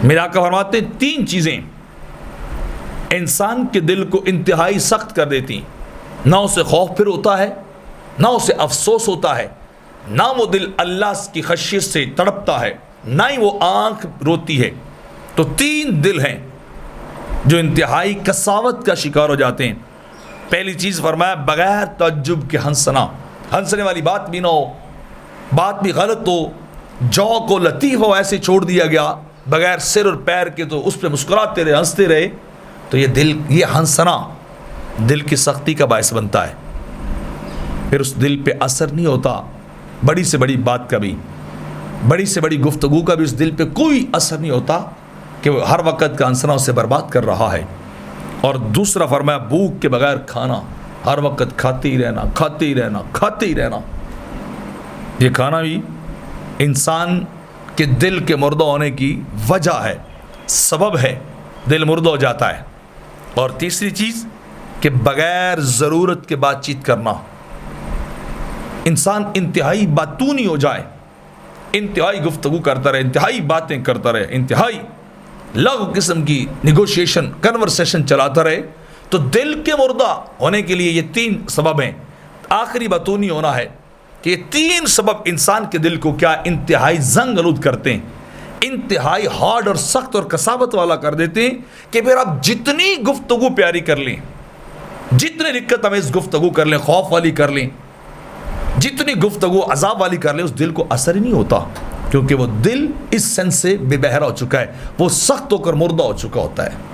میرے آقا فرماتے ہیں 3 چیزیں انسان کے دل کو انتہائی سخت کر دیتی، نہ اسے خوف پھر ہوتا ہے، نہ اسے افسوس ہوتا ہے، نہ وہ دل اللہ کی خشیت سے تڑپتا ہے، نہ ہی وہ آنکھ روتی ہے۔ تو 3 دل ہیں جو انتہائی کساوت کا شکار ہو جاتے ہیں۔ پہلی چیز فرمایا بغیر تعجب کے ہنسنا، ہنسنے والی بات بھی نہ ہو، بات بھی غلط ہو، جوک و لطیف ہو، ایسے چھوڑ دیا گیا بغیر سر اور پیر کے، تو اس پہ مسکراتے رہے، ہنستے رہے، تو یہ ہنسنا دل کی سختی کا باعث بنتا ہے۔ پھر اس دل پہ اثر نہیں ہوتا، بڑی سے بڑی بات کا بھی، بڑی سے بڑی گفتگو کا بھی اس دل پہ کوئی اثر نہیں ہوتا کہ وہ ہر وقت کا ہنسنا اسے برباد کر رہا ہے۔ اور دوسرا فرمایا بھوک کے بغیر کھانا، ہر وقت کھاتے ہی رہنا، کھاتے ہی رہنا، کھاتے ہی رہنا۔ یہ کھانا بھی انسان کے دل کے مردہ ہونے کی وجہ ہے، سبب ہے، دل مردہ ہو جاتا ہے۔ اور تیسری چیز کہ بغیر ضرورت کے بات چیت کرنا، انسان انتہائی باتونی ہو جائے، انتہائی گفتگو کرتا رہے، انتہائی باتیں کرتا رہے، انتہائی لغو قسم کی نیگوشیشن، کنورسیشن چلاتا رہے، تو دل کے مردہ ہونے کے لیے یہ 3 سبب ہیں۔ آخری باتونی ہونا ہے کہ یہ 3 سبب انسان کے دل کو کیا انتہائی زنگ آلود کرتے ہیں، انتہائی ہارڈ اور سخت اور کساوت والا کر دیتے ہیں کہ پھر آپ جتنی گفتگو پیاری کر لیں، جتنی رقت امیز گفتگو کر لیں، خوف والی کر لیں، جتنی گفتگو عذاب والی کر لیں، اس دل کو اثر ہی نہیں ہوتا، کیونکہ وہ دل اس سینس سے بے بہرا ہو چکا ہے، وہ سخت ہو کر مردہ ہو چکا ہوتا ہے۔